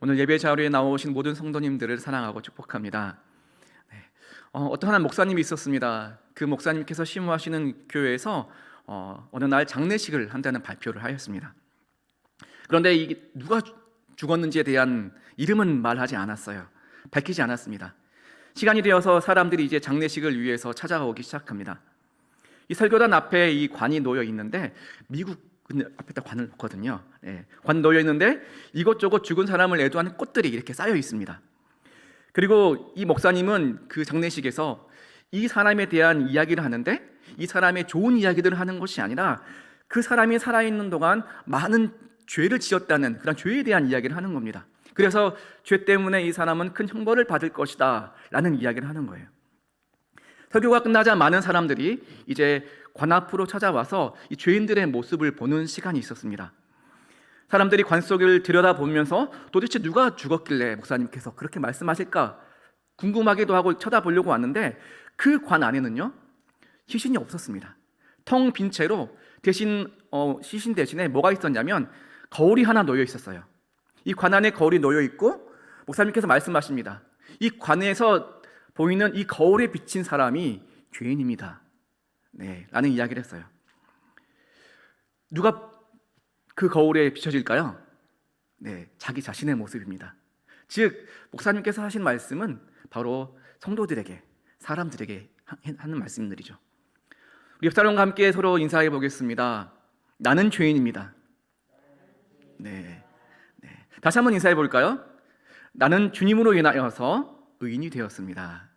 오늘 예배 자리에 나오신 모든 성도님들을 사랑하고 축복합니다. 어떤 한 목사님이 있었습니다. 그 목사님께서 심호하시는 교회에서 어느 날 장례식을 한다는 발표를 하였습니다. 그런데 이게 누가 죽었는지에 대한 이름은 말하지 않았어요. 밝히지 않았습니다. 시간이 되어서 사람들이 이제 장례식을 위해서 찾아오기 시작합니다. 이 설교단 앞에 이 관이 놓여 있는데, 미국 앞에다 관을 놓거든요. 관 놓여 있는데 이것저것 죽은 사람을 애도하는 꽃들이 이렇게 쌓여 있습니다. 그리고 이 목사님은 그 장례식에서 이 사람에 대한 이야기를 하는데, 이 사람의 좋은 이야기들을 하는 것이 아니라 그 사람이 살아있는 동안 많은 죄를 지었다는 그런 죄에 대한 이야기를 하는 겁니다. 그래서 죄 때문에 이 사람은 큰 형벌을 받을 것이다 라는 이야기를 하는 거예요. 설교가 끝나자 많은 사람들이 이제 관 앞으로 찾아와서 이 죄인들의 모습을 보는 시간이 있었습니다. 사람들이 관 속을 들여다보면서 도대체 누가 죽었길래 목사님께서 그렇게 말씀하실까 궁금하기도 하고 쳐다보려고 왔는데, 그 관 안에는요 시신이 없었습니다. 텅 빈 채로 대신 시신 대신에 뭐가 있었냐면 거울이 하나 놓여 있었어요. 이 관 안에 거울이 놓여 있고 목사님께서 말씀하십니다. 이 관에서 보이는 이 거울에 비친 사람이 죄인입니다. 라는 이야기를 했어요. 누가 그 거울에 비춰질까요? 자기 자신의 모습입니다. 즉 목사님께서 하신 말씀은 바로 성도들에게, 사람들에게 하는 말씀들이죠. 우리 옆 사람과 함께 서로 인사해 보겠습니다. 나는 죄인입니다. 다시 한번 인사해 볼까요? 나는 주님으로 인하여서 의인이 되었습니다.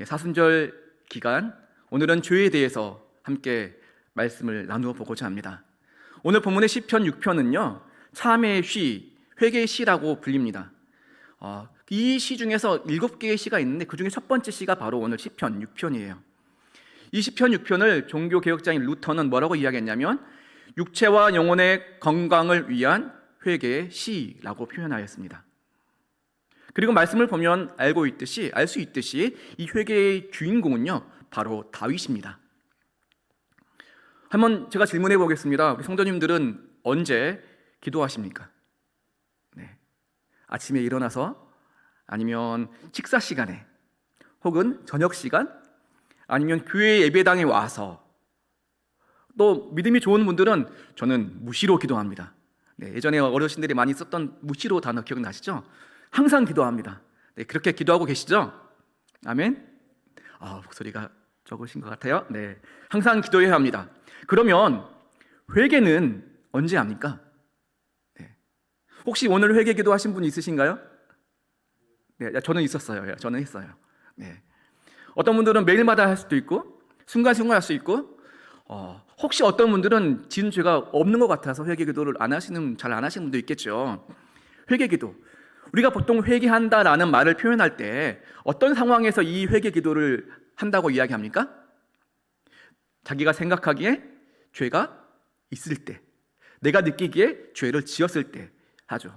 사순절 기간, 오늘은 죄에 대해서 함께 말씀을 나누어 보고자 합니다. 오늘 본문의 시편 6편은요 참회의 시, 회개의 시라고 불립니다. 이 시 중에서 7개의 시가 있는데 그 중에 첫 번째 시가 바로 오늘 시편 6편이에요. 이 시편 6편을 종교개혁자인 루터는 뭐라고 이야기했냐면 육체와 영혼의 건강을 위한 회개의 시라고 표현하였습니다. 그리고 말씀을 보면 알 수 있듯이 이 회개의 주인공은요 바로 다윗입니다. 한번 제가 질문해 보겠습니다. 우리 성도님들은 언제 기도하십니까? 아침에 일어나서, 아니면 식사 시간에, 혹은 저녁 시간, 아니면 교회 예배당에 와서, 또 믿음이 좋은 분들은 저는 무시로 기도합니다. 예전에 어르신들이 많이 썼던 무시로 단어 기억나시죠? 항상 기도합니다. 그렇게 기도하고 계시죠? 아멘? 목소리가 적으신 것 같아요. 항상 기도해야 합니다. 그러면 회개는 언제 합니까? 혹시 오늘 회개 기도하신 분 있으신가요? 저는 있었어요. 저는 했어요. 어떤 분들은 매일마다 할 수도 있고 순간순간 할 수 있고, 혹시 어떤 분들은 지은 죄가 없는 것 같아서 회개 기도를 잘 안 하시는 분도 있겠죠. 회개 기도, 우리가 보통 회개한다라는 말을 표현할 때 어떤 상황에서 이 회개 기도를 한다고 이야기합니까? 자기가 생각하기에 죄가 있을 때, 내가 느끼기에 죄를 지었을 때 하죠.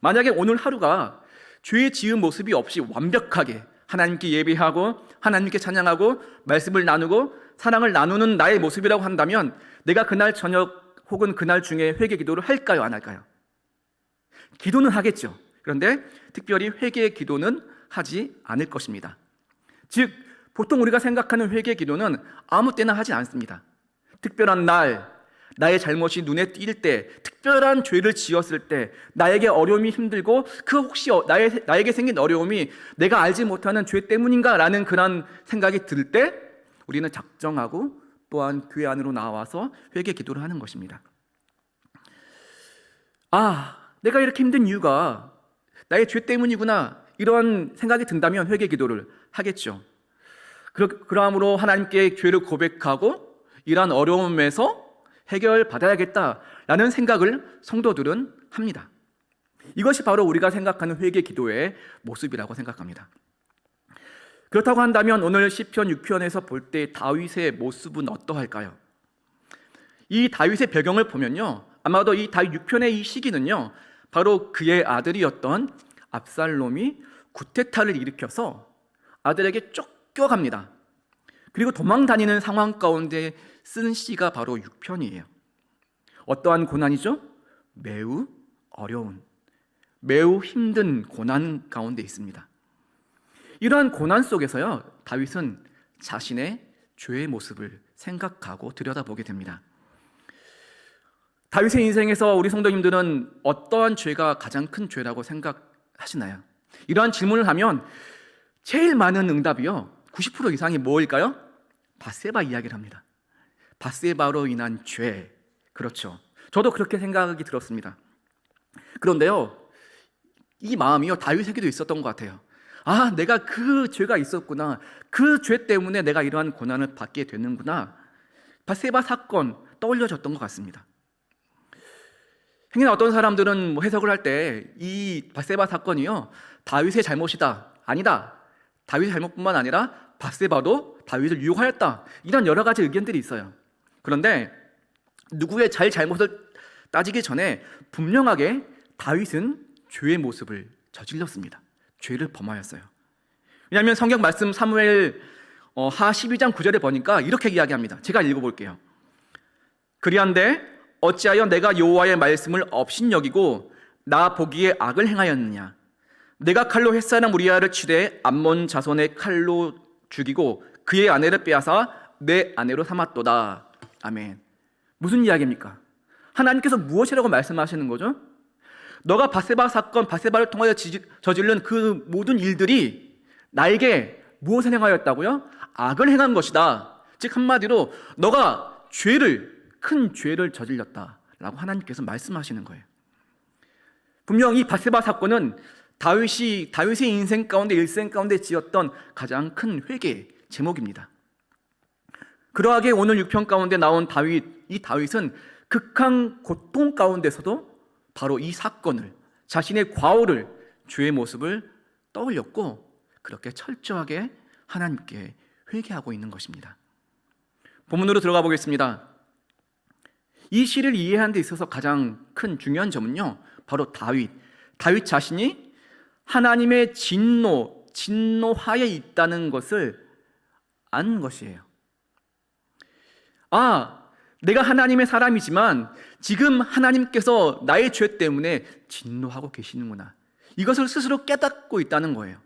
만약에 오늘 하루가 죄 지은 모습이 없이 완벽하게 하나님께 예배하고 하나님께 찬양하고 말씀을 나누고 사랑을 나누는 나의 모습이라고 한다면, 내가 그날 저녁 혹은 그날 중에 회개 기도를 할까요, 안 할까요? 기도는 하겠죠. 그런데 특별히 회개의 기도는 하지 않을 것입니다. 즉 보통 우리가 생각하는 회개 기도는 아무 때나 하지 않습니다. 특별한 날, 나의 잘못이 눈에 띌 때, 특별한 죄를 지었을 때, 나에게 어려움이 힘들고 그 혹시 나에게 생긴 어려움이 내가 알지 못하는 죄 때문인가 라는 그런 생각이 들 때 우리는 작정하고 또한 교회 안으로 나와서 회개 기도를 하는 것입니다. 내가 이렇게 힘든 이유가 나의 죄 때문이구나, 이런 생각이 든다면 회개 기도를 하겠죠. 그러므로 하나님께 죄를 고백하고 이러한 어려움에서 해결받아야겠다라는 생각을 성도들은 합니다. 이것이 바로 우리가 생각하는 회개 기도의 모습이라고 생각합니다. 그렇다고 한다면 오늘 시편 6편에서 볼 때 다윗의 모습은 어떠할까요? 이 다윗의 배경을 보면요, 아마도 이 다윗 6편의 이 시기는요 바로 그의 아들이었던 압살롬이 구테타를 일으켜서 아들에게 쫓겨갑니다. 그리고 도망 다니는 상황 가운데 쓴 시가 바로 6편이에요. 어떠한 고난이죠? 매우 어려운, 매우 힘든 고난 가운데 있습니다. 이러한 고난 속에서요, 다윗은 자신의 죄의 모습을 생각하고 들여다보게 됩니다. 다윗의 인생에서 우리 성도님들은 어떠한 죄가 가장 큰 죄라고 생각하시나요? 이러한 질문을 하면 제일 많은 응답이요, 90% 이상이 뭐일까요? 밧세바 이야기를 합니다. 밧세바로 인한 죄. 그렇죠. 저도 그렇게 생각이 들었습니다. 그런데요, 이 마음이요, 다윗에게도 있었던 것 같아요. 아, 내가 그 죄가 있었구나. 그 죄 때문에 내가 이러한 고난을 받게 되는구나. 밧세바 사건 떠올려졌던 것 같습니다. 행여나 어떤 사람들은 해석을 할 때 이 밧세바 사건이요, 다윗의 잘못이다. 아니다. 다윗의 잘못뿐만 아니라 밧세바도 다윗을 유혹하였다. 이런 여러 가지 의견들이 있어요. 그런데 누구의 잘못을 따지기 전에 분명하게 다윗은 죄의 모습을 저질렀습니다. 죄를 범하였어요. 왜냐하면 성경 말씀 사무엘 하 12장 9절에 보니까 이렇게 이야기합니다. 제가 읽어볼게요. 그리한데 어찌하여 내가 여호와의 말씀을 업신여기고 나 보기에 악을 행하였느냐. 내가 칼로 햇사람 우리아를 치되 암몬 자손의 칼로 죽이고 그의 아내를 빼앗아 내 아내로 삼았도다. 아멘. 무슨 이야기입니까? 하나님께서 무엇이라고 말씀하시는 거죠? 너가 밧세바 사건, 밧세바를 통하여 저지른 그 모든 일들이 나에게 무엇을 행하였다고요? 악을 행한 것이다. 즉 한마디로 너가 큰 죄를 저질렀다라고 하나님께서 말씀하시는 거예요. 분명 이 밧세바 사건은 다윗의 인생 가운데, 일생 가운데 지었던 가장 큰 회개 제목입니다. 그러하게 오늘 6편 가운데 나온 이 다윗은 극한 고통 가운데서도 바로 이 사건을, 자신의 과오를, 죄의 모습을 떠올렸고 그렇게 철저하게 하나님께 회개하고 있는 것입니다. 본문으로 들어가 보겠습니다. 이 시를 이해하는 데 있어서 가장 큰 중요한 점은요, 바로 다윗 자신이 하나님의 진노하에 있다는 것을 안 것이에요. 아, 내가 하나님의 사람이지만 지금 하나님께서 나의 죄 때문에 진노하고 계시는구나. 이것을 스스로 깨닫고 있다는 거예요.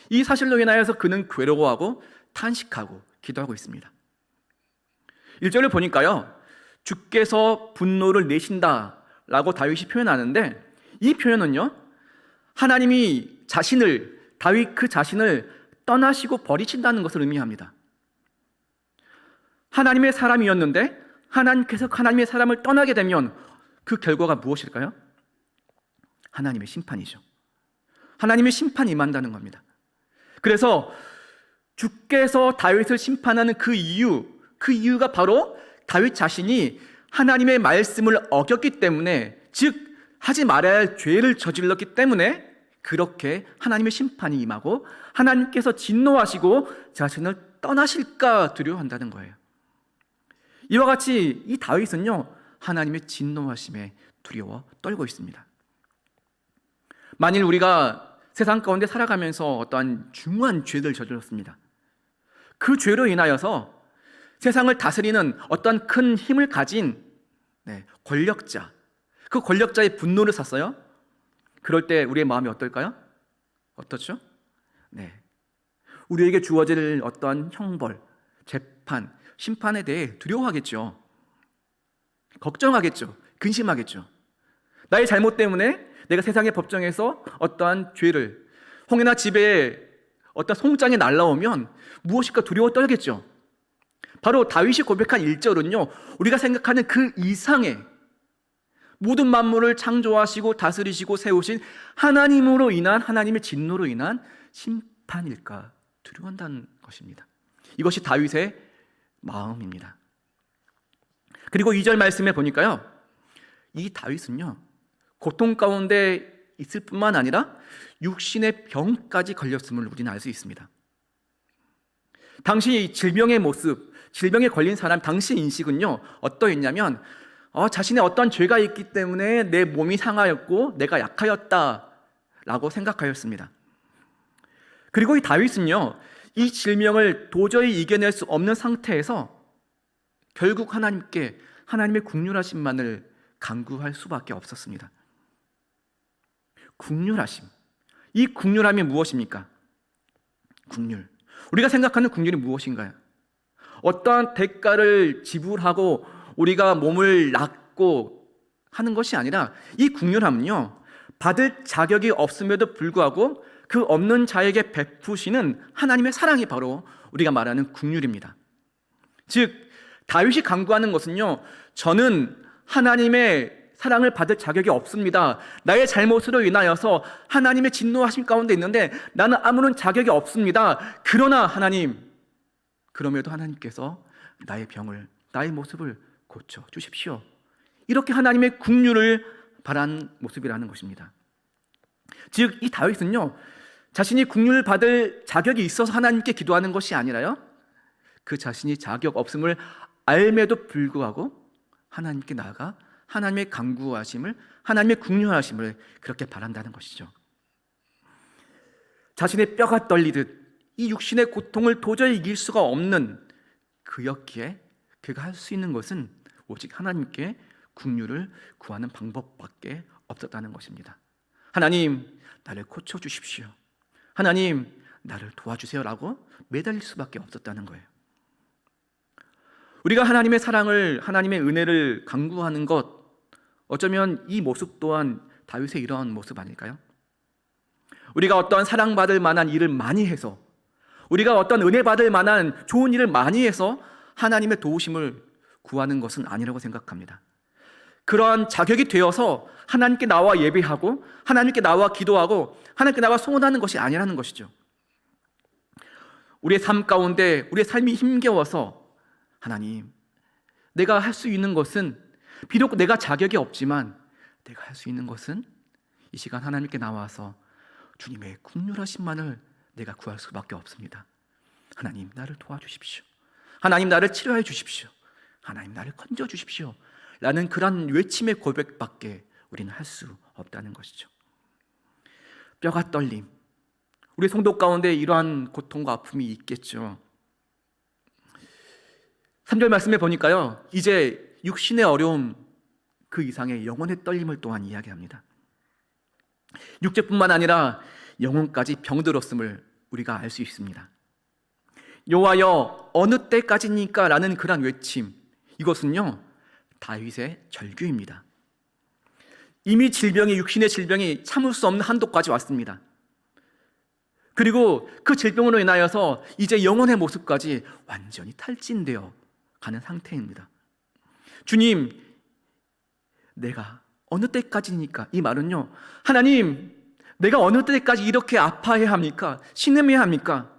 이 사실로 인하여서 그는 괴로워하고 탄식하고 기도하고 있습니다. 1절을 보니까요, 주께서 분노를 내신다라고 다윗이 표현하는데, 이 표현은요, 하나님이 다윗 그 자신을 떠나시고 버리신다는 것을 의미합니다. 하나님의 사람이었는데 하나님께서 하나님의 사람을 떠나게 되면 그 결과가 무엇일까요? 하나님의 심판이죠. 하나님의 심판이 임한다는 겁니다. 그래서 주께서 다윗을 심판하는 그 이유가 바로 다윗 자신이 하나님의 말씀을 어겼기 때문에, 즉 하지 말아야 할 죄를 저질렀기 때문에 그렇게 하나님의 심판이 임하고 하나님께서 진노하시고 자신을 떠나실까 두려워한다는 거예요. 이와 같이 이 다윗은요, 하나님의 진노하심에 두려워 떨고 있습니다. 만일 우리가 세상 가운데 살아가면서 어떠한 중요한 죄를 저질렀습니다. 그 죄로 인하여서 세상을 다스리는 어떤 큰 힘을 가진 권력자, 그 권력자의 분노를 샀어요. 그럴 때 우리의 마음이 어떨까요? 어떻죠? 우리에게 주어질 어떠한 형벌, 재판, 심판에 대해 두려워하겠죠. 걱정하겠죠. 근심하겠죠. 나의 잘못 때문에 내가 세상의 법정에서 어떠한 죄를, 혹여나 집에 어떤 송장이 날라오면 무엇일까 두려워 떨겠죠. 바로 다윗이 고백한 1절은요, 우리가 생각하는 그 이상의 모든 만물을 창조하시고 다스리시고 세우신 하나님으로 인한, 하나님의 진노로 인한 심판일까 두려워한다는 것입니다. 이것이 다윗의 마음입니다. 그리고 2절 말씀에 보니까요, 이 다윗은요, 고통 가운데 있을 뿐만 아니라 육신의 병까지 걸렸음을 우리는 알 수 있습니다. 당시 질병의 모습, 질병에 걸린 사람 당시 인식은요, 어떠했냐면 자신의 어떤 죄가 있기 때문에 내 몸이 상하였고 내가 약하였다라고 생각하였습니다. 그리고 이 다윗은요, 이 질병을 도저히 이겨낼 수 없는 상태에서 결국 하나님의 긍휼하심만을 간구할 수밖에 없었습니다. 국률하심. 이 국률함이 무엇입니까? 국률. 우리가 생각하는 국률이 무엇인가요? 어떠한 대가를 지불하고 우리가 몸을 낫고 하는 것이 아니라 이 국률함은요, 받을 자격이 없음에도 불구하고 그 없는 자에게 베푸시는 하나님의 사랑이 바로 우리가 말하는 국률입니다. 즉, 다윗이 간구하는 것은요, 저는 하나님의 사랑을 받을 자격이 없습니다. 나의 잘못으로 인하여서 하나님의 진노하심 가운데 있는데 나는 아무런 자격이 없습니다. 그러나 하나님, 그럼에도 하나님께서 나의 병을, 나의 모습을 고쳐 주십시오. 이렇게 하나님의 국률을 바란 모습이라는 것입니다. 즉, 이 다윗은요, 자신이 국률을 받을 자격이 있어서 하나님께 기도하는 것이 아니라요, 그 자신이 자격 없음을 알매도 불구하고 하나님께 나아가 하나님의 간구하심을, 하나님의 국률하심을 그렇게 바란다는 것이죠. 자신의 뼈가 떨리듯 이 육신의 고통을 도저히 이길 수가 없는 그였기에 그가 할 수 있는 것은 오직 하나님께 국률을 구하는 방법밖에 없었다는 것입니다. 하나님, 나를 고쳐주십시오. 하나님, 나를 도와주세요라고 매달릴 수밖에 없었다는 거예요. 우리가 하나님의 사랑을, 하나님의 은혜를 간구하는 것, 어쩌면 이 모습 또한 다윗의 이러한 모습 아닐까요? 우리가 어떠한 사랑받을 만한 일을 많이 해서, 우리가 어떤 은혜 받을 만한 좋은 일을 많이 해서 하나님의 도우심을 구하는 것은 아니라고 생각합니다. 그러한 자격이 되어서 하나님께 나와 예배하고 하나님께 나와 기도하고 하나님께 나와 소원하는 것이 아니라는 것이죠. 우리의 삶 가운데 우리의 삶이 힘겨워서 하나님, 내가 할 수 있는 것은, 비록 내가 자격이 없지만 내가 할 수 있는 것은 이 시간 하나님께 나와서 주님의 국률하심만을 내가 구할 수밖에 없습니다. 하나님, 나를 도와주십시오. 하나님, 나를 치료해 주십시오. 하나님, 나를 건져 주십시오. 라는 그런 외침의 고백밖에 우리는 할 수 없다는 것이죠. 뼈가 떨림. 우리 성도 가운데 이러한 고통과 아픔이 있겠죠. 3절 말씀에 보니까요, 이제 육신의 어려움 그 이상의 영혼의 떨림을 또한 이야기합니다. 육체뿐만 아니라 영혼까지 병들었음을 우리가 알 수 있습니다. 여호와여, 어느 때까지니까? 라는 그런 외침, 이것은요, 다윗의 절규입니다. 이미 질병이, 육신의 질병이 참을 수 없는 한도까지 왔습니다. 그리고 그 질병으로 인하여서 이제 영혼의 모습까지 완전히 탈진되어 가는 상태입니다. 주님, 내가 어느 때까지니까? 이 말은요, 하나님, 내가 어느 때까지 이렇게 아파해야 합니까? 신음해야 합니까?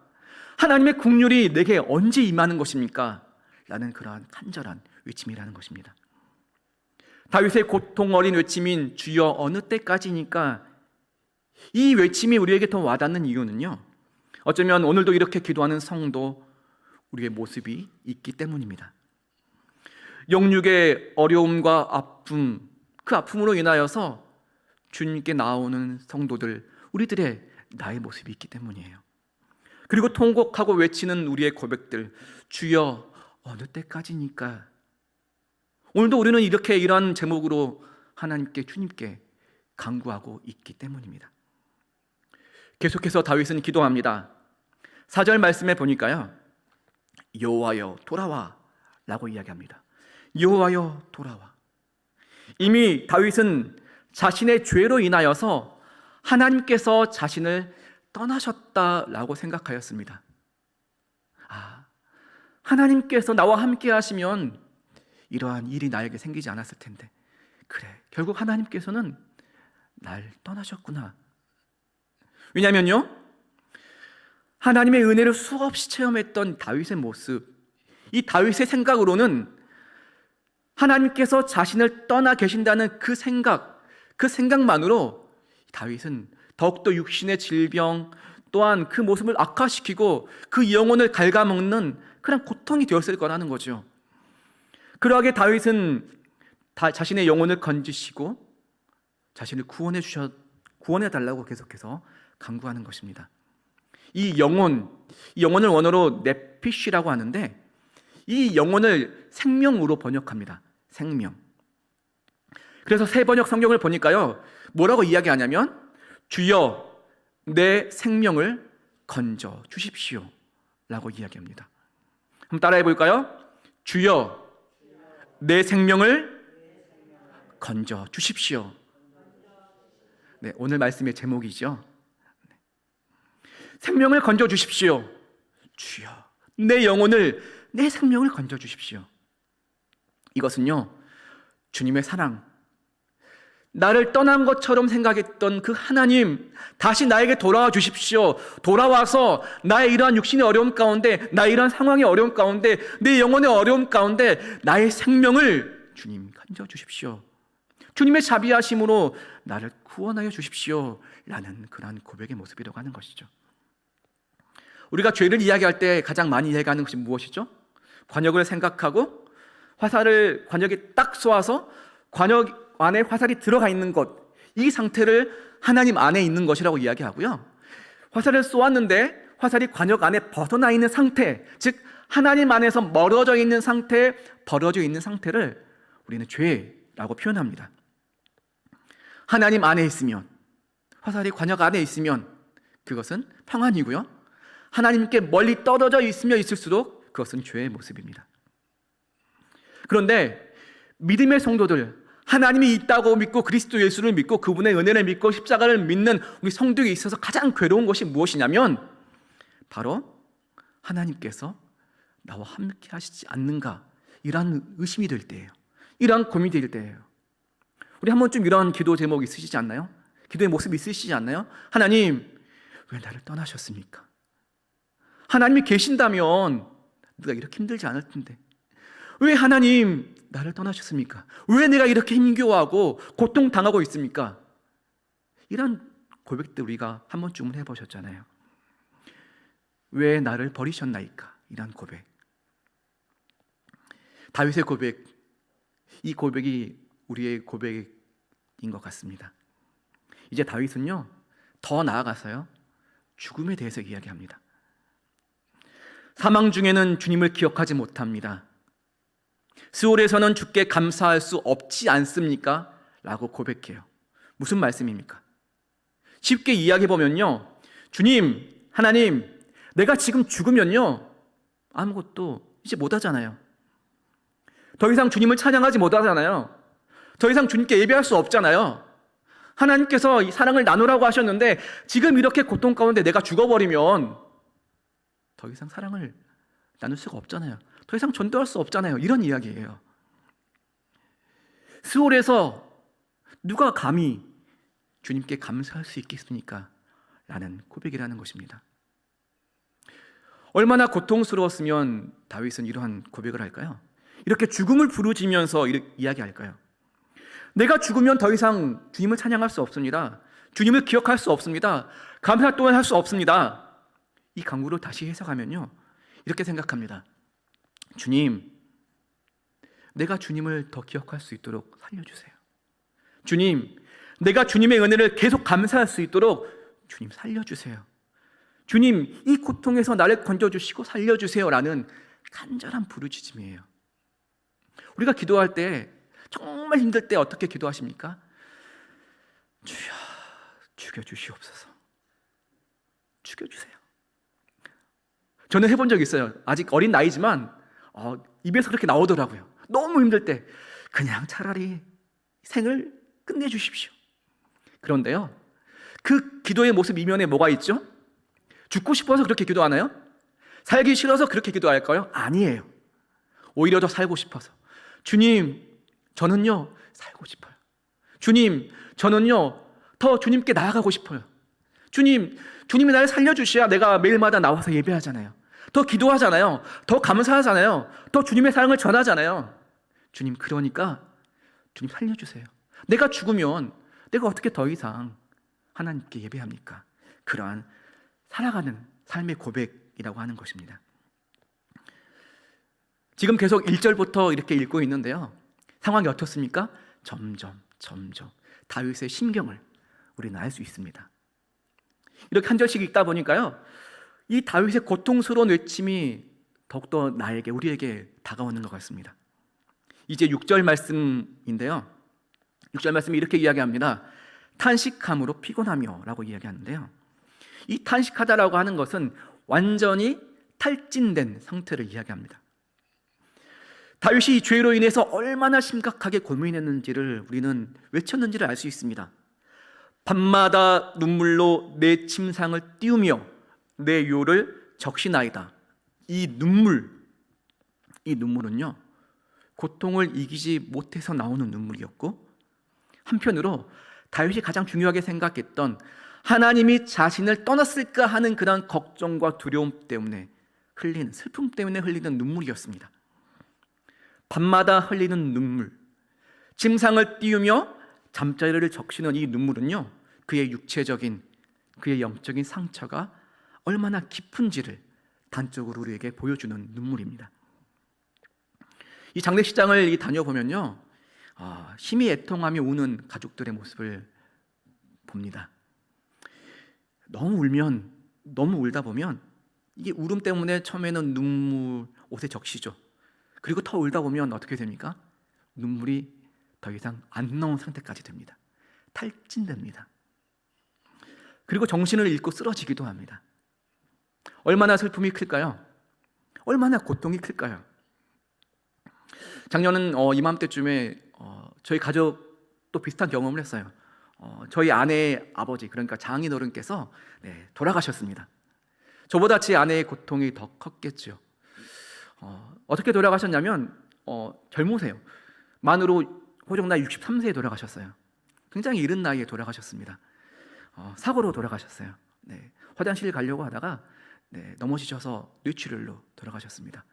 하나님의 국률이 내게 언제 임하는 것입니까? 라는 그러한 간절한 외침이라는 것입니다. 다윗의 고통 어린 외침인 주여 어느 때까지니까, 이 외침이 우리에게 더 와닿는 이유는요, 어쩌면 오늘도 이렇게 기도하는 성도, 우리의 모습이 있기 때문입니다. 영육의 어려움과 아픔, 그 아픔으로 인하여서 주님께 나오는 성도들, 우리들의 나의 모습이 있기 때문이에요. 그리고 통곡하고 외치는 우리의 고백들, 주여 어느 때까지니까? 오늘도 우리는 이렇게 이런 제목으로 하나님께, 주님께 간구하고 있기 때문입니다. 계속해서 다윗은 기도합니다. 4절 말씀에 보니까요, 여호와여 돌아와 라고 이야기합니다. 여호와여 돌아와. 이미 다윗은 자신의 죄로 인하여서 하나님께서 자신을 떠나셨다라고 생각하였습니다. 하나님께서 나와 함께 하시면 이러한 일이 나에게 생기지 않았을 텐데, 그래, 결국 하나님께서는 날 떠나셨구나. 왜냐면요, 하나님의 은혜를 수없이 체험했던 다윗의 모습, 이 다윗의 생각으로는 하나님께서 자신을 떠나 계신다는 그 생각만으로 다윗은 더욱더 육신의 질병 또한 그 모습을 악화시키고 그 영혼을 갉아먹는 그런 고통이 되었을 거라는 거죠. 그러하게 다윗은 자신의 영혼을 건지시고 자신을 구원해 달라고 계속해서 간구하는 것입니다. 이 영혼을 원어로 네피시라고 하는데, 이 영혼을 생명으로 번역합니다. 생명. 그래서 새 번역 성경을 보니까요, 뭐라고 이야기하냐면 주여 내 생명을 건져 주십시오 라고 이야기합니다. 한번 따라해 볼까요? 주여 내 생명을 건져 주십시오. 네, 오늘 말씀의 제목이죠. 생명을 건져 주십시오. 주여 내 영혼을, 내 생명을 건져 주십시오. 이것은요, 주님의 사랑, 나를 떠난 것처럼 생각했던 그 하나님 다시 나에게 돌아와 주십시오. 돌아와서 나의 이러한 육신의 어려움 가운데, 나의 이러한 상황의 어려움 가운데, 내 영혼의 어려움 가운데 나의 생명을 주님 건져 주십시오. 주님의 자비하심으로 나를 구원하여 주십시오 라는 그러한 고백의 모습이라고 하는 것이죠. 우리가 죄를 이야기할 때 가장 많이 이야기하는 것이 무엇이죠? 관역을 생각하고 화살을 관역에 딱 쏘아서 관역 안에 화살이 들어가 있는 것, 이 상태를 하나님 안에 있는 것이라고 이야기하고요, 화살을 쏘았는데 화살이 관역 안에 벗어나 있는 상태, 즉 하나님 안에서 멀어져 있는 상태, 벌어져 있는 상태를 우리는 죄라고 표현합니다. 하나님 안에 있으면, 화살이 관역 안에 있으면 그것은 평안이고요, 하나님께 멀리 떨어져 있으면 있을수록 그것은 죄의 모습입니다. 그런데 믿음의 성도들, 하나님이 있다고 믿고 그리스도 예수를 믿고 그분의 은혜를 믿고 십자가를 믿는 우리 성도에게 있어서 가장 괴로운 것이 무엇이냐면 바로 하나님께서 나와 함께 하시지 않는가, 이러한 의심이 될 때예요. 이러한 고민이 될 때예요. 우리 한 번쯤 이런 기도 제목 있으시지 않나요? 기도의 모습 있으시지 않나요? 하나님 왜 나를 떠나셨습니까? 하나님이 계신다면 내가 이렇게 힘들지 않을 텐데 왜 하나님 나를 떠나셨습니까? 왜 내가 이렇게 힘겨워하고 고통당하고 있습니까? 이런 고백들 우리가 한 번쯤은 해보셨잖아요. 왜 나를 버리셨나이까? 이런 고백. 다윗의 고백, 이 고백이 우리의 고백인 것 같습니다. 이제 다윗은요, 더 나아가서요, 죽음에 대해서 이야기합니다. 사망 중에는 주님을 기억하지 못합니다. 스올에서는 주께 감사할 수 없지 않습니까? 라고 고백해요. 무슨 말씀입니까? 쉽게 이야기해보면요, 주님, 하나님, 내가 지금 죽으면요 아무것도 이제 못하잖아요. 더 이상 주님을 찬양하지 못하잖아요. 더 이상 주님께 예배할 수 없잖아요. 하나님께서 이 사랑을 나누라고 하셨는데 지금 이렇게 고통 가운데 내가 죽어버리면 더 이상 사랑을 나눌 수가 없잖아요. 더 이상 전도할 수 없잖아요. 이런 이야기예요. 스올에서 누가 감히 주님께 감사할 수 있겠습니까? 라는 고백이라는 것입니다. 얼마나 고통스러웠으면 다윗은 이러한 고백을 할까요? 이렇게 죽음을 부르짖으면서 이야기할까요? 내가 죽으면 더 이상 주님을 찬양할 수 없습니다. 주님을 기억할 수 없습니다. 감사 또한 할 수 없습니다. 이 강구를 다시 해석하면요, 이렇게 생각합니다. 주님, 내가 주님을 더 기억할 수 있도록 살려주세요. 주님, 내가 주님의 은혜를 계속 감사할 수 있도록 주님 살려주세요. 주님, 이 고통에서 나를 건져주시고 살려주세요 라는 간절한 부르짖음이에요. 우리가 기도할 때 정말 힘들 때 어떻게 기도하십니까? 주여 죽여주시옵소서. 죽여주세요. 저는 해본 적이 있어요. 아직 어린 나이지만 입에서 그렇게 나오더라고요. 너무 힘들 때 그냥 차라리 생을 끝내주십시오. 그런데요, 그 기도의 모습 이면에 뭐가 있죠? 죽고 싶어서 그렇게 기도하나요? 살기 싫어서 그렇게 기도할까요? 아니에요. 오히려 더 살고 싶어서. 주님, 저는요 살고 싶어요. 주님, 저는요 더 주님께 나아가고 싶어요. 주님, 주님이 나를 살려주셔야 내가 매일마다 나와서 예배하잖아요. 더 기도하잖아요. 더 감사하잖아요. 더 주님의 사랑을 전하잖아요. 주님, 그러니까 주님 살려주세요. 내가 죽으면 내가 어떻게 더 이상 하나님께 예배합니까? 그러한 살아가는 삶의 고백이라고 하는 것입니다. 지금 계속 1절부터 이렇게 읽고 있는데요, 상황이 어떻습니까? 점점 다윗의 심경을 우리는 알 수 있습니다. 이렇게 한 절씩 읽다 보니까요, 이 다윗의 고통스러운 외침이 더욱더 우리에게 다가오는 것 같습니다. 이제 6절 말씀인데요, 6절 말씀이 이렇게 이야기합니다. 탄식함으로 피곤하며 라고 이야기하는데요, 이 탄식하다라고 하는 것은 완전히 탈진된 상태를 이야기합니다. 다윗이 이 죄로 인해서 얼마나 심각하게 고민했는지를 우리는 외쳤는지를 알 수 있습니다. 밤마다 눈물로 내 침상을 띄우며 내 요를 적시나이다. 이 눈물은요, 고통을 이기지 못해서 나오는 눈물이었고, 한편으로 다윗이 가장 중요하게 생각했던 하나님이 자신을 떠났을까 하는 그런 걱정과 두려움 때문에 흘리는, 슬픔 때문에 흘리는 눈물이었습니다. 밤마다 흘리는 눈물, 침상을 띄우며 잠자리를 적시는 이 눈물은요, 그의 육체적인, 그의 영적인 상처가 얼마나 깊은지를 단적으로 우리에게 보여주는 눈물입니다. 이 장례식장을 다녀보면요, 힘이 애통하며 우는 가족들의 모습을 봅니다. 너무 울다 보면 이게 울음 때문에 처음에는 눈물 옷에 적시죠. 그리고 더 울다 보면 어떻게 됩니까? 눈물이 더 이상 안 나온 상태까지 됩니다. 탈진됩니다. 그리고 정신을 잃고 쓰러지기도 합니다. 얼마나 슬픔이 클까요? 얼마나 고통이 클까요? 작년은 이맘때쯤에 저희 가족도 비슷한 경험을 했어요. 저희 아내의 아버지, 그러니까 장인어른께서 돌아가셨습니다. 저보다 제 아내의 고통이 더 컸겠죠. 어떻게 돌아가셨냐면 젊으세요. 만으로 호적 나이 63세에 돌아가셨어요. 굉장히 이른 나이에 돌아가셨습니다. 사고로 돌아가셨어요. 화장실 가려고 하다가 넘어지셔서 뇌출혈로 돌아가셨습니다.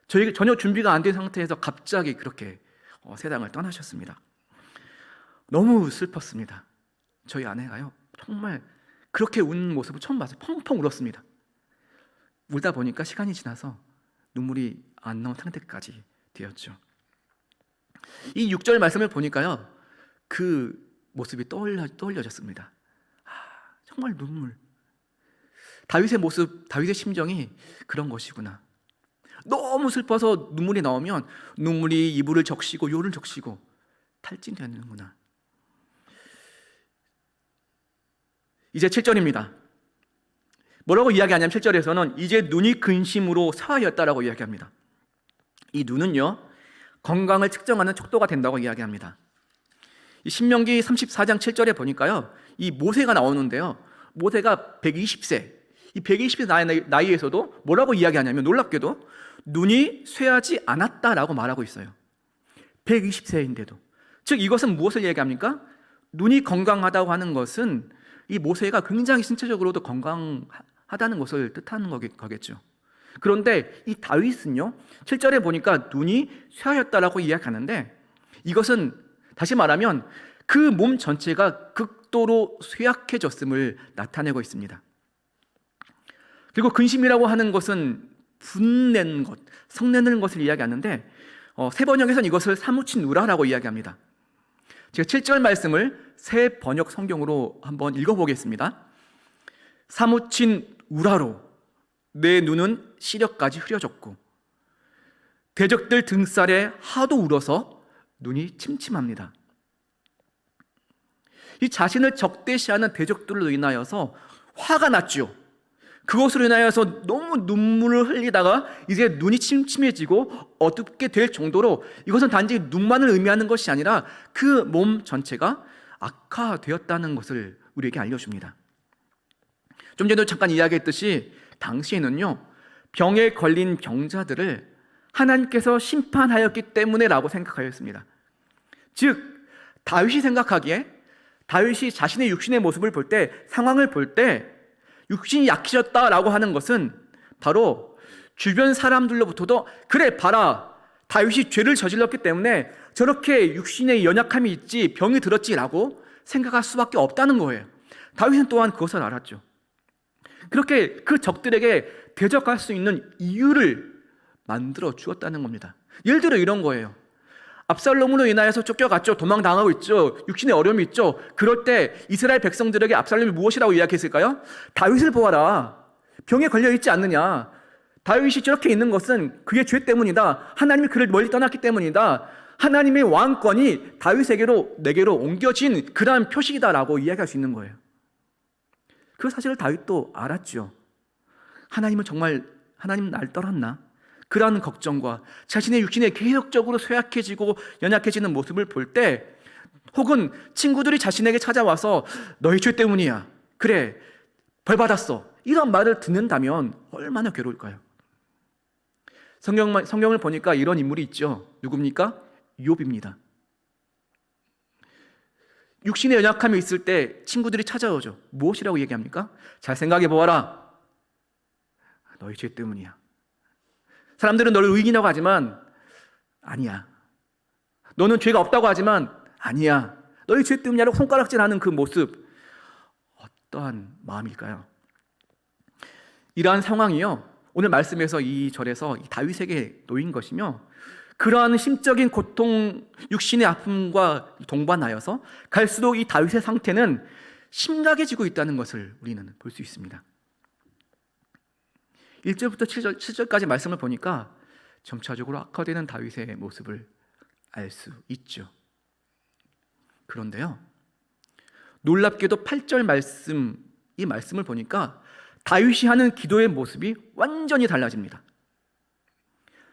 저희 전혀 준비가 안 된 상태에서 갑자기 그렇게 세상을 떠나셨습니다. 너무 슬펐습니다. 저희 아내가요, 정말 그렇게 우는 모습을 처음 봤어요. 펑펑 울었습니다. 울다 보니까 시간이 지나서 눈물이 안 나온 상태까지 되었죠. 이 6절 말씀을 보니까요, 그 모습이 떠올려졌습니다. 정말 눈물. 다윗의 모습, 다윗의 심정이 그런 것이구나. 너무 슬퍼서 눈물이 나오면 눈물이 이불을 적시고 요를 적시고 탈진되는구나. 이제 7절입니다. 뭐라고 이야기하냐면 7절에서는 이제 눈이 근심으로 사하였다라고 이야기합니다. 이 눈은요, 건강을 측정하는 척도가 된다고 이야기합니다. 이 신명기 34장 7절에 보니까요, 이 모세가 나오는데요, 모세가 120세, 이 120세 나이에서도 뭐라고 이야기하냐면 놀랍게도 눈이 쇠하지 않았다라고 말하고 있어요. 120세인데도. 즉 이것은 무엇을 얘기합니까? 눈이 건강하다고 하는 것은 이 모세가 굉장히 신체적으로도 건강하다는 것을 뜻하는 거겠죠. 그런데 이 다윗은요, 7절에 보니까 눈이 쇠하였다라고 이야기하는데, 이것은 다시 말하면 그 몸 전체가 극도로 쇠약해졌음을 나타내고 있습니다. 그리고 근심이라고 하는 것은 분내는 것, 성내는 것을 이야기하는데, 새 번역에서는 이것을 사무친 우라라고 이야기합니다. 제가 7절 말씀을 새 번역 성경으로 한번 읽어보겠습니다. 사무친 우라로 내 눈은 시력까지 흐려졌고 대적들 등살에 하도 울어서 눈이 침침합니다. 이 자신을 적대시하는 대적들로 인하여서 화가 났죠. 그것으로 인하여서 너무 눈물을 흘리다가 이제 눈이 침침해지고 어둡게 될 정도로, 이것은 단지 눈만을 의미하는 것이 아니라 그 몸 전체가 악화되었다는 것을 우리에게 알려줍니다. 좀 전에도 잠깐 이야기했듯이 당시에는요, 병에 걸린 병자들을 하나님께서 심판하였기 때문에라고 생각하였습니다. 즉 다윗이 생각하기에, 다윗이 자신의 육신의 모습을 볼 때, 상황을 볼 때 육신이 약해졌다라고 하는 것은 바로 주변 사람들로부터도 그래 봐라, 다윗이 죄를 저질렀기 때문에 저렇게 육신의 연약함이 있지, 병이 들었지라고 생각할 수밖에 없다는 거예요. 다윗은 또한 그것을 알았죠. 그렇게 그 적들에게 대적할 수 있는 이유를 만들어 주었다는 겁니다. 예를 들어 이런 거예요. 압살롬으로 인하여서 쫓겨갔죠. 도망당하고 있죠. 육신의 어려움이 있죠. 그럴 때 이스라엘 백성들에게 압살롬이 무엇이라고 이야기했을까요? 다윗을 보아라, 병에 걸려있지 않느냐, 다윗이 저렇게 있는 것은 그의 죄 때문이다, 하나님이 그를 멀리 떠났기 때문이다, 하나님의 왕권이 다윗에게로 내게로 옮겨진 그러한 표식이다라고 이야기할 수 있는 거예요. 그 사실을 다윗도 알았죠. 하나님은 정말 하나님 날 떠났나? 그러한 걱정과 자신의 육신에 계속적으로 쇠약해지고 연약해지는 모습을 볼 때, 혹은 친구들이 자신에게 찾아와서 너희 죄 때문이야, 그래 벌 받았어, 이런 말을 듣는다면 얼마나 괴로울까요? 성경을 보니까 이런 인물이 있죠. 누굽니까? 욥입니다. 육신의 연약함이 있을 때 친구들이 찾아오죠. 무엇이라고 얘기합니까? 잘 생각해 보아라, 너희 죄 때문이야. 사람들은 너를 의인이라고 하지만 아니야. 너는 죄가 없다고 하지만 아니야. 너희 죄 때문이라고 손가락질하는 그 모습, 어떠한 마음일까요? 이러한 상황이요, 오늘 말씀에서 이 절에서 다윗에게 놓인 것이며, 그러한 심적인 고통, 육신의 아픔과 동반하여서 갈수록 이 다윗의 상태는 심각해지고 있다는 것을 우리는 볼 수 있습니다. 1절부터 7절까지 말씀을 보니까 점차적으로 악화되는 다윗의 모습을 알 수 있죠. 그런데요, 놀랍게도 8절 말씀, 이 말씀을 보니까 다윗이 하는 기도의 모습이 완전히 달라집니다.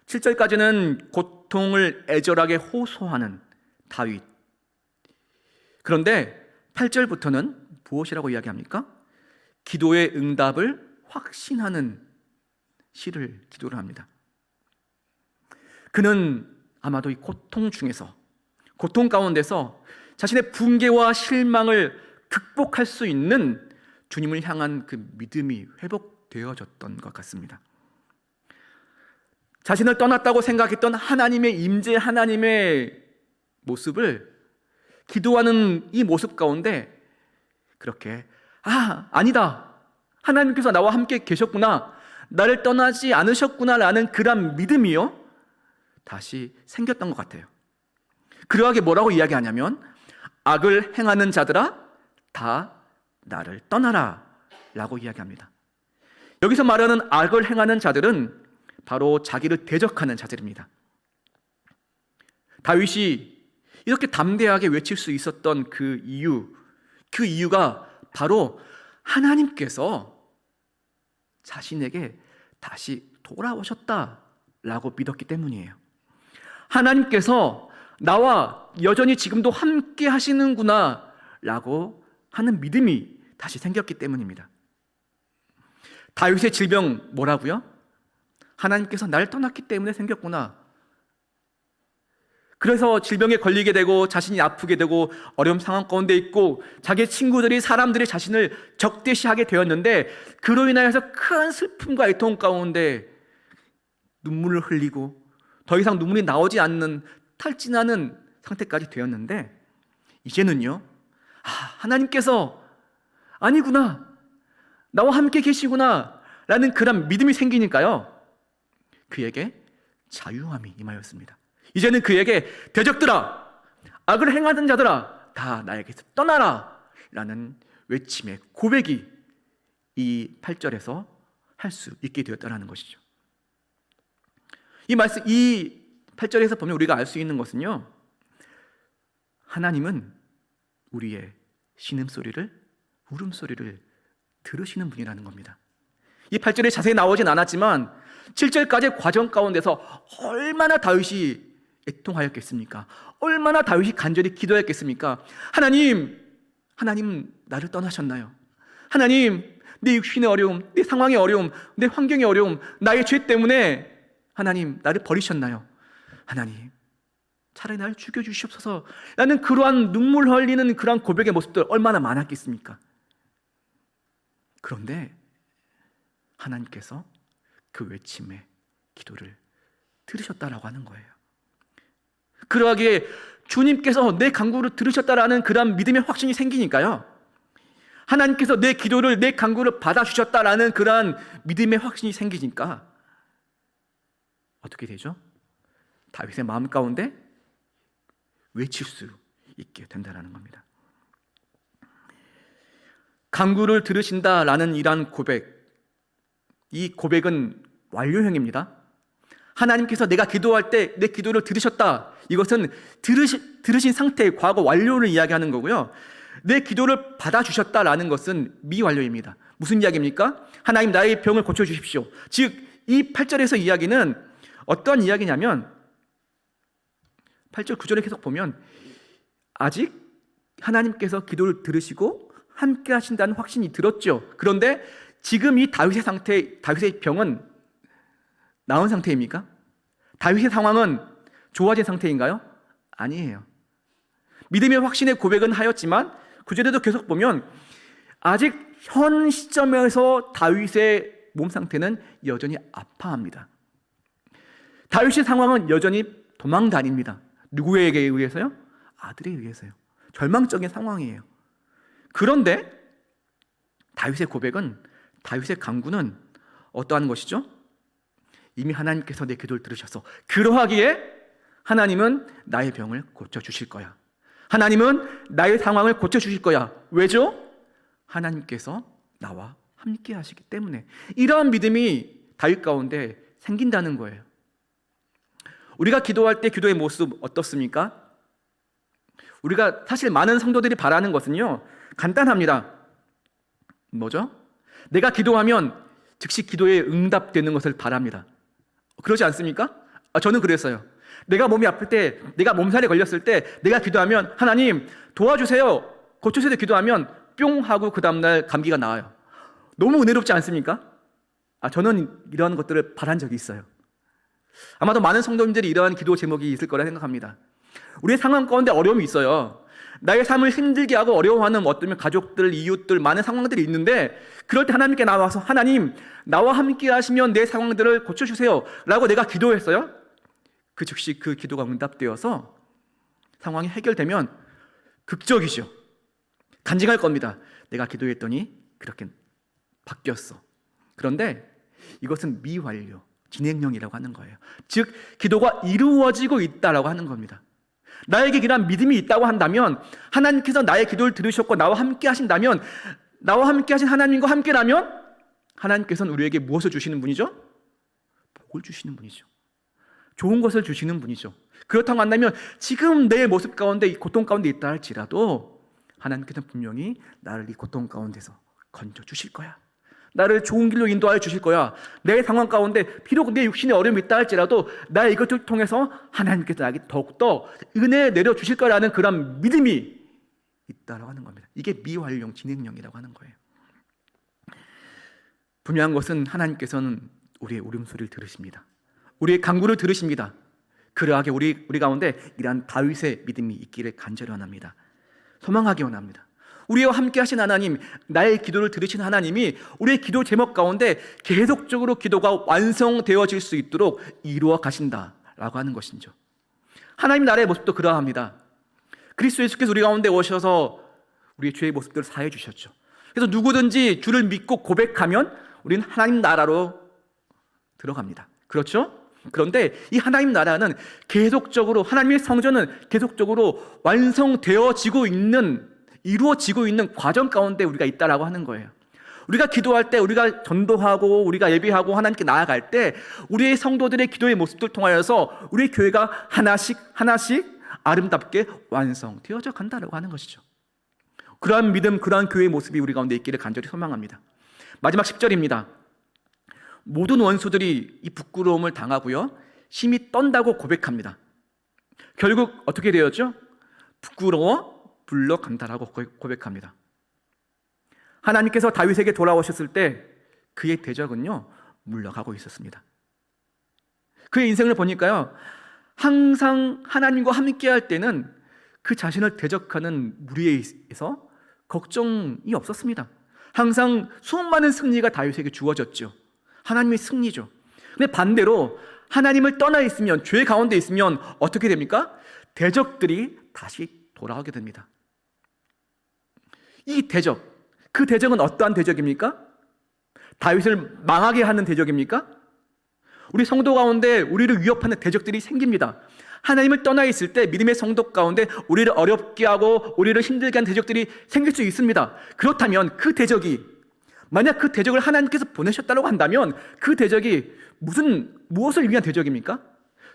7절까지는 고통을 애절하게 호소하는 다윗. 그런데 8절부터는 무엇이라고 이야기합니까? 기도의 응답을 확신하는 기도를 합니다. 그는 아마도 이 고통 중에서, 고통 가운데서 자신의 붕괴와 실망을 극복할 수 있는 주님을 향한 그 믿음이 회복되어졌던 것 같습니다. 자신을 떠났다고 생각했던 하나님의 임재, 하나님의 모습을 기도하는 이 모습 가운데 그렇게 아니다, 하나님께서 나와 함께 계셨구나, 나를 떠나지 않으셨구나라는 그런 믿음이요, 다시 생겼던 것 같아요. 그러하게 뭐라고 이야기하냐면, 악을 행하는 자들아 다 나를 떠나라 라고 이야기합니다. 여기서 말하는 악을 행하는 자들은 바로 자기를 대적하는 자들입니다. 다윗이 이렇게 담대하게 외칠 수 있었던 그 이유가 바로 하나님께서 자신에게 다시 돌아오셨다라고 믿었기 때문이에요. 하나님께서 나와 여전히 지금도 함께 하시는구나 라고 하는 믿음이 다시 생겼기 때문입니다. 다윗의 질병 뭐라고요? 하나님께서 나를 떠났기 때문에 생겼구나. 그래서 질병에 걸리게 되고 자신이 아프게 되고 어려운 상황 가운데 있고 자기의 친구들이, 사람들이 자신을 적대시하게 되었는데, 그로 인하여서 큰 슬픔과 애통 가운데 눈물을 흘리고 더 이상 눈물이 나오지 않는 탈진하는 상태까지 되었는데, 이제는요, 하나님께서 아니구나, 나와 함께 계시구나 라는 그런 믿음이 생기니까요, 그에게 자유함이 임하였습니다. 이제는 그에게 대적들아, 악을 행하는 자들아 다 나에게서 떠나라 라는 외침의 고백이 이 8절에서 할 수 있게 되었다는 것이죠. 이 8절에서 보면 우리가 알 수 있는 것은요, 하나님은 우리의 신음소리를, 울음소리를 들으시는 분이라는 겁니다. 이 8절에 자세히 나오진 않았지만 7절까지의 과정 가운데서 얼마나 다윗이 애통하였겠습니까? 얼마나 다윗이 간절히 기도했겠습니까? 하나님 나를 떠나셨나요? 하나님, 내 육신의 어려움, 내 상황의 어려움, 내 환경의 어려움, 나의 죄 때문에 하나님 나를 버리셨나요? 하나님, 차라리 나를 죽여주시옵소서 라는 그러한 눈물 흘리는 그러한 고백의 모습들 얼마나 많았겠습니까? 그런데 하나님께서 그 외침의 기도를 들으셨다라고 하는 거예요. 그러하기에 주님께서 내 간구를 들으셨다라는 그런 믿음의 확신이 생기니까요, 하나님께서 내 기도를, 내 간구를 받아주셨다라는 그런 믿음의 확신이 생기니까 어떻게 되죠? 다윗의 마음 가운데 외칠 수 있게 된다는 겁니다. 간구를 들으신다라는 이러한 고백, 이 고백은 완료형입니다. 하나님께서 내가 기도할 때 내 기도를 들으셨다. 이것은 들으신 상태의 과거 완료를 이야기하는 거고요. 내 기도를 받아주셨다라는 것은 미완료입니다. 무슨 이야기입니까? 하나님 나의 병을 고쳐주십시오. 즉, 이 8절에서 이야기는 어떠한 이야기냐면 8절 9절에 계속 보면 아직 하나님께서 기도를 들으시고 함께 하신다는 확신이 들었죠. 그런데 지금 이 다윗의 병은 나은 상태입니까? 다윗의 상황은 좋아진 상태인가요? 아니에요. 믿음의 확신의 고백은 하였지만 9절에도 계속 보면 아직 현 시점에서 다윗의 몸 상태는 여전히 아파합니다. 다윗의 상황은 여전히 도망 다닙니다. 누구에게 의해서요? 아들에 의해서요. 절망적인 상황이에요. 그런데 다윗의 고백은, 다윗의 간구는 어떠한 것이죠? 이미 하나님께서 내 기도를 들으셔서 그러하기에 하나님은 나의 병을 고쳐주실 거야. 하나님은 나의 상황을 고쳐주실 거야. 왜죠? 하나님께서 나와 함께 하시기 때문에. 이러한 믿음이 다윗 가운데 생긴다는 거예요. 우리가 기도할 때 기도의 모습 어떻습니까? 우리가 사실 많은 성도들이 바라는 것은요, 간단합니다. 뭐죠? 내가 기도하면 즉시 기도에 응답되는 것을 바랍니다. 그러지 않습니까? 저는 그랬어요. 내가 몸이 아플 때, 내가 몸살에 걸렸을 때 내가 기도하면 하나님 도와주세요, 고쳐주세요 기도하면 뿅 하고 그 다음날 감기가 나아요. 너무 은혜롭지 않습니까? 저는 이러한 것들을 바란 적이 있어요. 아마도 많은 성도님들이 이러한 기도 제목이 있을 거라 생각합니다. 우리의 상황 가운데 어려움이 있어요. 나의 삶을 힘들게 하고 어려워하는 어떤 가족들, 이웃들, 많은 상황들이 있는데 그럴 때 하나님께 나와서 하나님 나와 함께 하시면 내 상황들을 고쳐주세요 라고 내가 기도했어요. 그 즉시 그 기도가 응답되어서 상황이 해결되면 극적이죠. 간증할 겁니다. 내가 기도했더니 그렇게 바뀌었어. 그런데 이것은 미완료, 진행형이라고 하는 거예요. 즉 기도가 이루어지고 있다라고 하는 겁니다. 나에게 이러한 믿음이 있다고 한다면, 하나님께서 나의 기도를 들으셨고 나와 함께 하신다면, 나와 함께 하신 하나님과 함께라면 하나님께서는 우리에게 무엇을 주시는 분이죠? 복을 주시는 분이죠. 좋은 것을 주시는 분이죠. 그렇다고 한다면 지금 내 모습 가운데 이 고통 가운데 있다 할지라도 하나님께서는 분명히 나를 이 고통 가운데서 건져 주실 거야. 나를 좋은 길로 인도하여 주실 거야. 내 상황 가운데 비록 내 육신에 어려움이 있다 할지라도 나의 이것을 통해서 하나님께서 나에게 더욱더 은혜 내려주실 거라는 그런 믿음이 있다라고 하는 겁니다. 이게 미완료 진행형이라고 하는 거예요. 분명한 것은 하나님께서는 우리의 울음소리를 들으십니다. 우리의 간구를 들으십니다. 그러하게 우리 가운데 이러한 다윗의 믿음이 있기를 간절히 원합니다. 소망하기 원합니다. 우리와 함께 하신 하나님, 나의 기도를 들으신 하나님이 우리의 기도 제목 가운데 계속적으로 기도가 완성되어질 수 있도록 이루어 가신다라고 하는 것이죠. 하나님 나라의 모습도 그러합니다. 그리스도 예수께서 우리 가운데 오셔서 우리의 죄의 모습들을 사해 주셨죠. 그래서 누구든지 주를 믿고 고백하면 우리는 하나님 나라로 들어갑니다. 그렇죠? 그런데 이 하나님 나라는 계속적으로, 하나님의 성전은 계속적으로 완성되어지고 있는, 이루어지고 있는 과정 가운데 우리가 있다라고 하는 거예요. 우리가 기도할 때, 우리가 전도하고 우리가 예배하고 하나님께 나아갈 때 우리의 성도들의 기도의 모습들 통하여서 우리 교회가 하나씩 아름답게 완성되어져 간다라고 하는 것이죠. 그러한 믿음, 그러한 교회의 모습이 우리 가운데 있기를 간절히 소망합니다. 마지막 10절입니다. 모든 원수들이 이 부끄러움을 당하고요, 심히 떤다고 고백합니다. 결국 어떻게 되었죠? 부끄러워 물러간다라고 고백합니다. 하나님께서 다윗에게 돌아오셨을 때 그의 대적은요 물러가고 있었습니다. 그의 인생을 보니까요, 항상 하나님과 함께 할 때는 그 자신을 대적하는 무리에 의해서 걱정이 없었습니다. 항상 수많은 승리가 다윗에게 주어졌죠. 하나님의 승리죠. 근데 반대로 하나님을 떠나 있으면, 죄 가운데 있으면 어떻게 됩니까? 대적들이 다시 돌아오게 됩니다. 이 대적, 그 대적은 어떠한 대적입니까? 다윗을 망하게 하는 대적입니까? 우리 성도 가운데 우리를 위협하는 대적들이 생깁니다. 하나님을 떠나 있을 때 믿음의 성도 가운데 우리를 어렵게 하고 우리를 힘들게 하는 대적들이 생길 수 있습니다. 그렇다면 그 대적이, 만약 그 대적을 하나님께서 보내셨다고 한다면 그 대적이 무슨 무엇을 위한 대적입니까?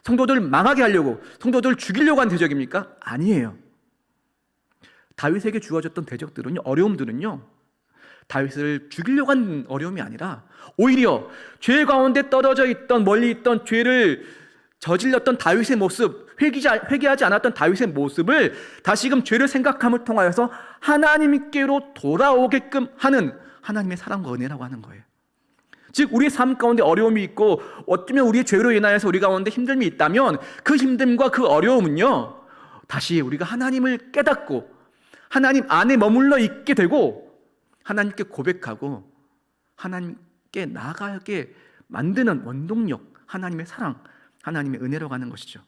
성도들 망하게 하려고, 성도들 죽이려고 한 대적입니까? 아니에요. 다윗에게 주어졌던 대적들은요, 어려움들은요, 다윗을 죽이려고 한 어려움이 아니라 오히려 죄 가운데 떨어져 있던, 멀리 있던 죄를 저질렀던 다윗의 모습, 회개하지 않았던 다윗의 모습을 다시금 죄를 생각함을 통하여서 하나님께로 돌아오게끔 하는 하나님의 사랑과 은혜라고 하는 거예요. 즉 우리의 삶 가운데 어려움이 있고 어쩌면 우리의 죄로 인하여서 우리 가운데 힘듦이 있다면 그 힘듦과 그 어려움은요, 다시 우리가 하나님을 깨닫고 하나님 안에 머물러 있게 되고 하나님께 고백하고 하나님께 나아가게 만드는 원동력, 하나님의 사랑, 하나님의 은혜로 가는 것이죠.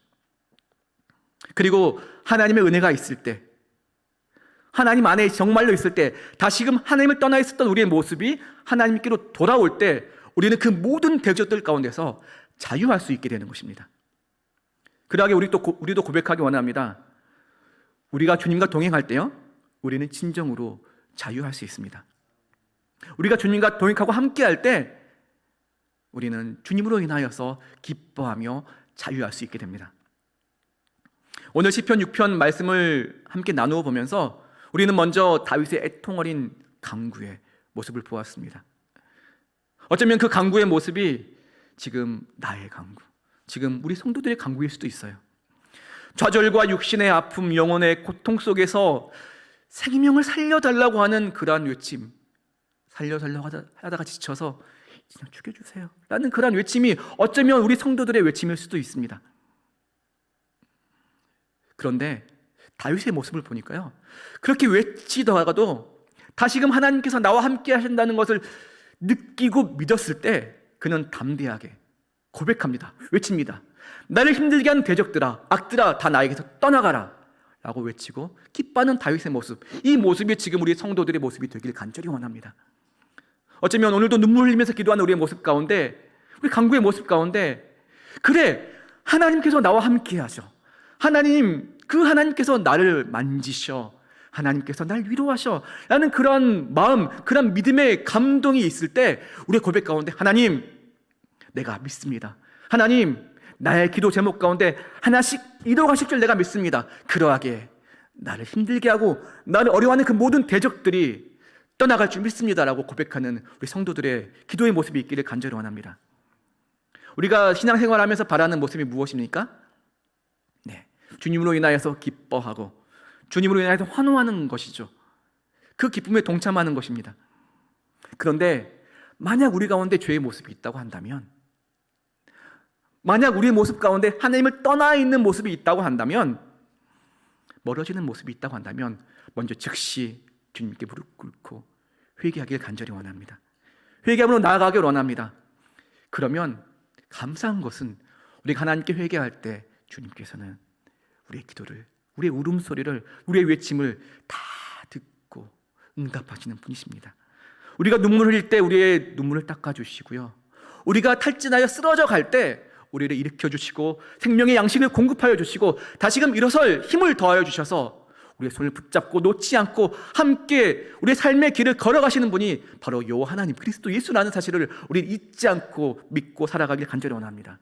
그리고 하나님의 은혜가 있을 때, 하나님 안에 정말로 있을 때, 다시금 하나님을 떠나 있었던 우리의 모습이 하나님께로 돌아올 때 우리는 그 모든 대적들 가운데서 자유할 수 있게 되는 것입니다. 그러하게 우리도 고백하기 원합니다. 우리가 주님과 동행할 때요, 우리는 진정으로 자유할 수 있습니다. 우리가 주님과 동행하고 함께할 때 우리는 주님으로 인하여서 기뻐하며 자유할 수 있게 됩니다. 오늘 시편 6편 말씀을 함께 나누어 보면서 우리는 먼저 다윗의 애통어린 간구의 모습을 보았습니다. 어쩌면 그 간구의 모습이 지금 나의 간구, 지금 우리 성도들의 간구일 수도 있어요. 좌절과 육신의 아픔, 영혼의 고통 속에서 생명을 살려달라고 하는 그러한 외침, 살려달라고 하다가 지쳐서 그냥 죽여주세요 라는 그러한 외침이 어쩌면 우리 성도들의 외침일 수도 있습니다. 그런데 다윗의 모습을 보니까요, 그렇게 외치다가도 다시금 하나님께서 나와 함께 하신다는 것을 느끼고 믿었을 때 그는 담대하게 고백합니다. 외칩니다. 나를 힘들게 하는 대적들아, 악들아, 다 나에게서 떠나가라 라고 외치고 기뻐하는 다윗의 모습, 이 모습이 지금 우리 성도들의 모습이 되길 간절히 원합니다. 어쩌면 오늘도 눈물 흘리면서 기도하는 우리의 모습 가운데, 우리 간구의 모습 가운데, 그래, 하나님께서 나와 함께 하셔, 그 하나님께서 나를 만지셔, 하나님께서 날 위로하셔 라는 그런 마음, 그런 믿음의 감동이 있을 때 우리의 고백 가운데, 하나님, 내가 믿습니다. 하나님, 나의 기도 제목 가운데 하나씩 이뤄가실 줄 내가 믿습니다. 그러하게 나를 힘들게 하고 나를 어려워하는 그 모든 대적들이 떠나갈 줄 믿습니다라고 고백하는 우리 성도들의 기도의 모습이 있기를 간절히 원합니다. 우리가 신앙생활하면서 바라는 모습이 무엇입니까? 네, 주님으로 인하여서 기뻐하고 주님으로 인하여서 환호하는 것이죠. 그 기쁨에 동참하는 것입니다. 그런데 만약 우리 가운데 죄의 모습이 있다고 한다면, 만약 우리의 모습 가운데 하나님을 떠나 있는 모습이 있다고 한다면, 멀어지는 모습이 있다고 한다면 먼저 즉시 주님께 무릎 꿇고 회개하기를 간절히 원합니다. 회개함으로 나아가길 원합니다. 그러면 감사한 것은 우리가 하나님께 회개할 때 주님께서는 우리의 기도를, 우리의 울음소리를, 우리의 외침을 다 듣고 응답하시는 분이십니다. 우리가 눈물을 흘릴 때 우리의 눈물을 닦아주시고요, 우리가 탈진하여 쓰러져 갈 때 우리를 일으켜주시고 생명의 양식을 공급하여 주시고 다시금 일어설 힘을 더하여 주셔서 우리의 손을 붙잡고 놓지 않고 함께 우리의 삶의 길을 걸어가시는 분이 바로 요 하나님 그리스도 예수라는 사실을 우리 잊지 않고 믿고 살아가길 간절히 원합니다.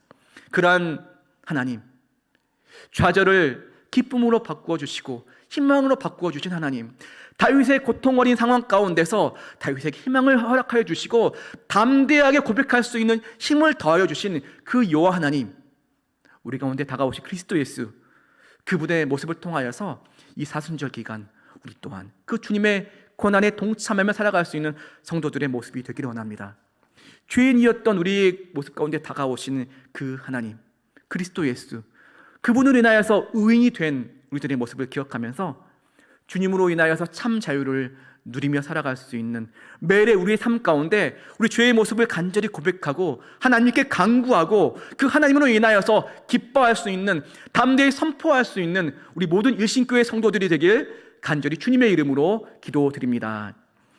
그러한 하나님, 좌절을 기쁨으로 바꾸어 주시고 희망으로 바꾸어 주신 하나님, 다윗의 고통 어린 상황 가운데서 다윗에게 희망을 허락하여 주시고 담대하게 고백할 수 있는 힘을 더하여 주신 그 여호와 하나님, 우리 가운데 다가오신 그리스도 예수, 그분의 모습을 통하여서 이 사순절 기간 우리 또한 그 주님의 고난에 동참하며 살아갈 수 있는 성도들의 모습이 되기를 원합니다. 죄인이었던 우리의 모습 가운데 다가오시는 그 하나님 그리스도 예수, 그분으로 인하여서 의인이 된 우리들의 모습을 기억하면서 주님으로 인하여서 참 자유를 누리며 살아갈 수 있는 매일의 우리의 삶 가운데 우리 죄의 모습을 간절히 고백하고 하나님께 간구하고 그 하나님으로 인하여서 기뻐할 수 있는, 담대히 선포할 수 있는 우리 모든 일신교회 성도들이 되길 간절히 주님의 이름으로 기도드립니다.